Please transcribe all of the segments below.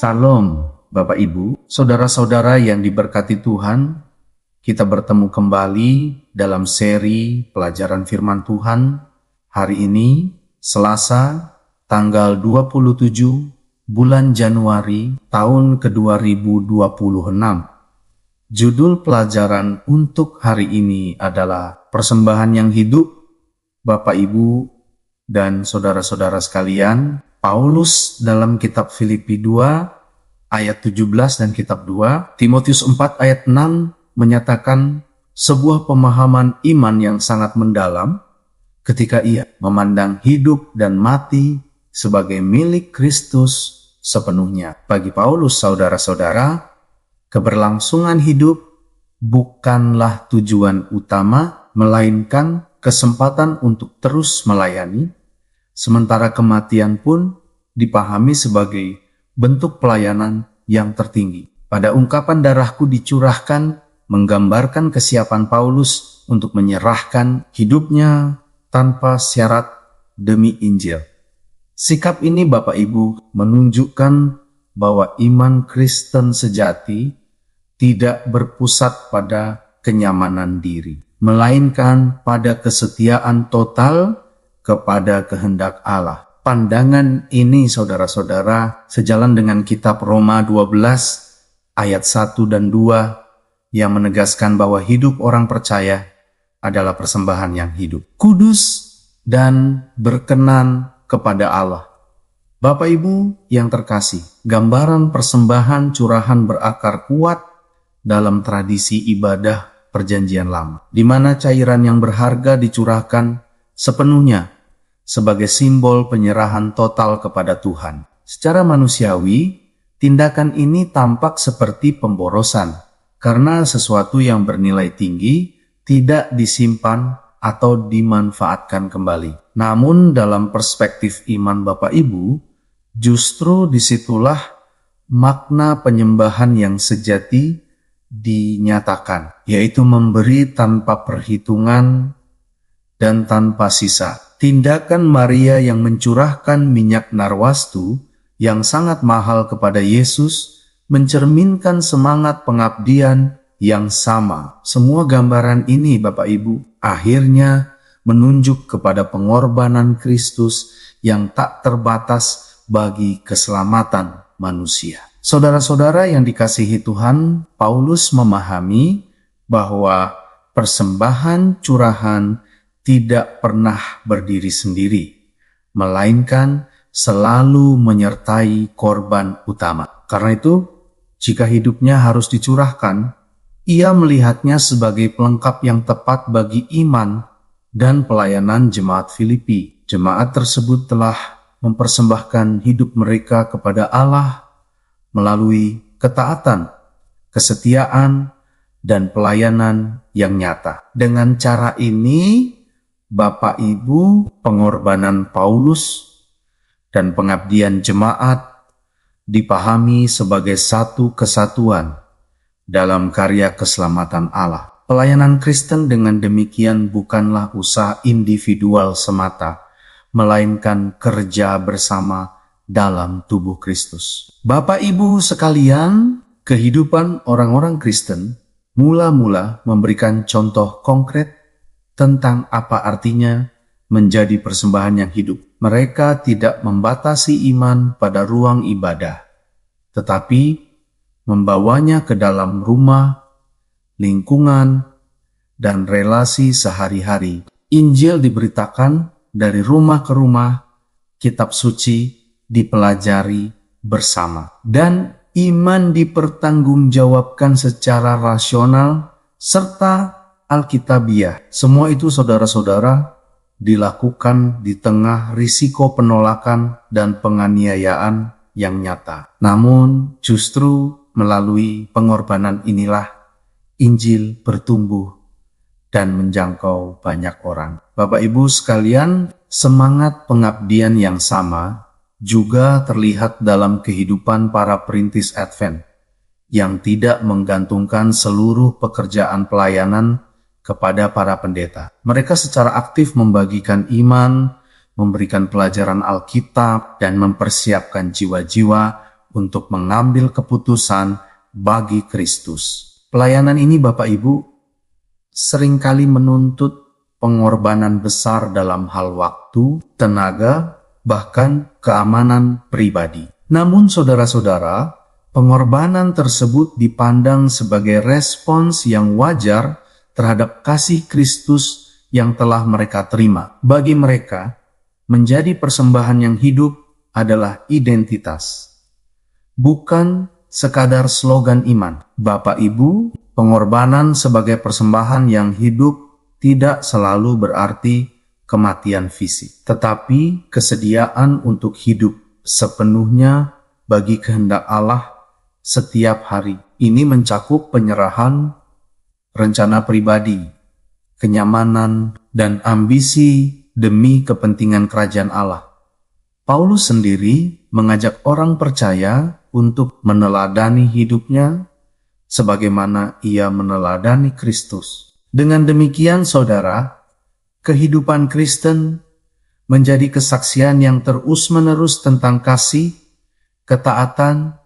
Salam, Bapak Ibu, saudara-saudara yang diberkati Tuhan. Kita bertemu kembali dalam seri pelajaran firman Tuhan. Hari ini, Selasa, tanggal 27 bulan Januari tahun ke-2026. Judul pelajaran untuk hari ini adalah Persembahan yang Hidup. Bapak Ibu dan saudara-saudara sekalian, Paulus dalam kitab Filipi 2 ayat 17 dan kitab 2, Timotius 4 ayat 6 menyatakan sebuah pemahaman iman yang sangat mendalam ketika ia memandang hidup dan mati sebagai milik Kristus sepenuhnya. Bagi Paulus, saudara-saudara, keberlangsungan hidup bukanlah tujuan utama, melainkan kesempatan untuk terus melayani, sementara kematian pun dipahami sebagai bentuk pelayanan yang tertinggi. Pada ungkapan darahku dicurahkan menggambarkan kesiapan Paulus untuk menyerahkan hidupnya tanpa syarat demi Injil. Sikap ini, Bapak Ibu, menunjukkan bahwa iman Kristen sejati tidak berpusat pada kenyamanan diri, melainkan pada kesetiaan total kepada kehendak Allah. Pandangan ini, saudara-saudara, sejalan dengan kitab Roma 12 ayat 1 dan 2 yang menegaskan bahwa hidup orang percaya adalah persembahan yang hidup, kudus dan berkenan kepada Allah. Bapak Ibu yang terkasih, gambaran persembahan curahan berakar kuat dalam tradisi ibadah Perjanjian Lama, di mana cairan yang berharga dicurahkan sepenuhnya sebagai simbol penyerahan total kepada Tuhan. Secara manusiawi, tindakan ini tampak seperti pemborosan karena sesuatu yang bernilai tinggi tidak disimpan atau dimanfaatkan kembali. Namun dalam perspektif iman Bapak Ibu, justru disitulah makna penyembahan yang sejati dinyatakan, yaitu memberi tanpa perhitungan dan tanpa sisa. Tindakan Maria yang mencurahkan minyak narwastu yang sangat mahal kepada Yesus mencerminkan semangat pengabdian yang sama. Semua gambaran ini, Bapak Ibu, akhirnya menunjuk kepada pengorbanan Kristus yang tak terbatas bagi keselamatan manusia. Saudara-saudara yang dikasihi Tuhan, Paulus memahami bahwa persembahan curahan tidak pernah berdiri sendiri, melainkan selalu menyertai korban utama. Karena itu, jika hidupnya harus dicurahkan, ia melihatnya sebagai pelengkap yang tepat bagi iman dan pelayanan jemaat Filipi. Jemaat tersebut telah mempersembahkan hidup mereka kepada Allah melalui ketaatan, kesetiaan, dan pelayanan yang nyata. Dengan cara ini, Bapak Ibu, pengorbanan Paulus dan pengabdian jemaat dipahami sebagai satu kesatuan dalam karya keselamatan Allah. Pelayanan Kristen dengan demikian bukanlah usaha individual semata, melainkan kerja bersama dalam tubuh Kristus. Bapak Ibu sekalian, kehidupan orang-orang Kristen mula-mula memberikan contoh konkret tentang apa artinya menjadi persembahan yang hidup. Mereka tidak membatasi iman pada ruang ibadah, tetapi membawanya ke dalam rumah, lingkungan, dan relasi sehari-hari. Injil diberitakan dari rumah ke rumah, kitab suci dipelajari bersama, dan iman dipertanggungjawabkan secara rasional serta Alkitabiah. Semua itu, saudara-saudara, dilakukan di tengah risiko penolakan dan penganiayaan yang nyata. Namun, justru melalui pengorbanan inilah Injil bertumbuh dan menjangkau banyak orang. Bapak Ibu sekalian, semangat pengabdian yang sama juga terlihat dalam kehidupan para perintis Advent yang tidak menggantungkan seluruh pekerjaan pelayanan kepada para pendeta. Mereka secara aktif membagikan iman, memberikan pelajaran Alkitab, dan mempersiapkan jiwa-jiwa untuk mengambil keputusan bagi Kristus. Pelayanan ini Bapak Ibu seringkali menuntut pengorbanan besar dalam hal waktu, tenaga, bahkan keamanan pribadi. Namun saudara-saudara, pengorbanan tersebut dipandang sebagai respons yang wajar terhadap kasih Kristus yang telah mereka terima. Bagi mereka, menjadi persembahan yang hidup adalah identitas, bukan sekadar slogan iman. Bapak Ibu, pengorbanan sebagai persembahan yang hidup tidak selalu berarti kematian fisik, tetapi kesediaan untuk hidup sepenuhnya bagi kehendak Allah setiap hari. Ini mencakup penyerahan rencana pribadi, kenyamanan, dan ambisi demi kepentingan kerajaan Allah. Paulus sendiri mengajak orang percaya untuk meneladani hidupnya sebagaimana ia meneladani Kristus. Dengan demikian, saudara, kehidupan Kristen menjadi kesaksian yang terus-menerus tentang kasih, ketaatan,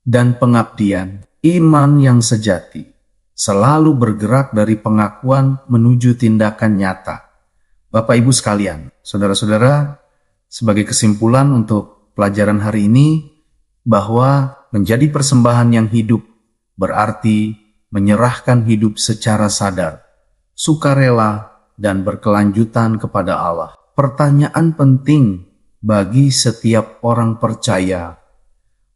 dan pengabdian. Iman yang sejati selalu bergerak dari pengakuan menuju tindakan nyata. Bapak Ibu sekalian, saudara-saudara, sebagai kesimpulan untuk pelajaran hari ini, bahwa menjadi persembahan yang hidup berarti menyerahkan hidup secara sadar, sukarela, dan berkelanjutan kepada Allah. Pertanyaan penting bagi setiap orang percaya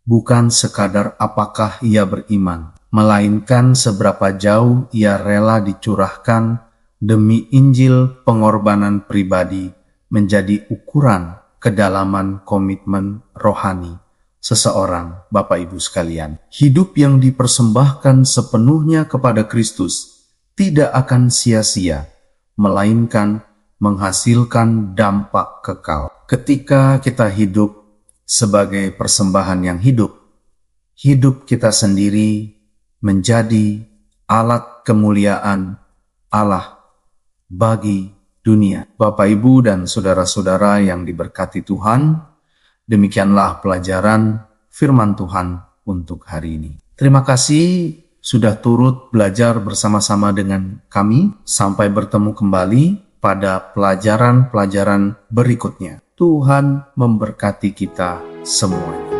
bukan sekadar apakah ia beriman, melainkan seberapa jauh ia rela dicurahkan demi Injil. Pengorbanan pribadi menjadi ukuran kedalaman komitmen rohani seseorang. Bapak Ibu sekalian, hidup yang dipersembahkan sepenuhnya kepada Kristus tidak akan sia-sia, melainkan menghasilkan dampak kekal. Ketika kita hidup sebagai persembahan yang hidup, hidup kita sendiri menjadi alat kemuliaan Allah bagi dunia. Bapak, Ibu, dan saudara-saudara yang diberkati Tuhan, demikianlah pelajaran firman Tuhan untuk hari ini. Terima kasih sudah turut belajar bersama-sama dengan kami. Sampai bertemu kembali pada pelajaran-pelajaran berikutnya. Tuhan memberkati kita semuanya.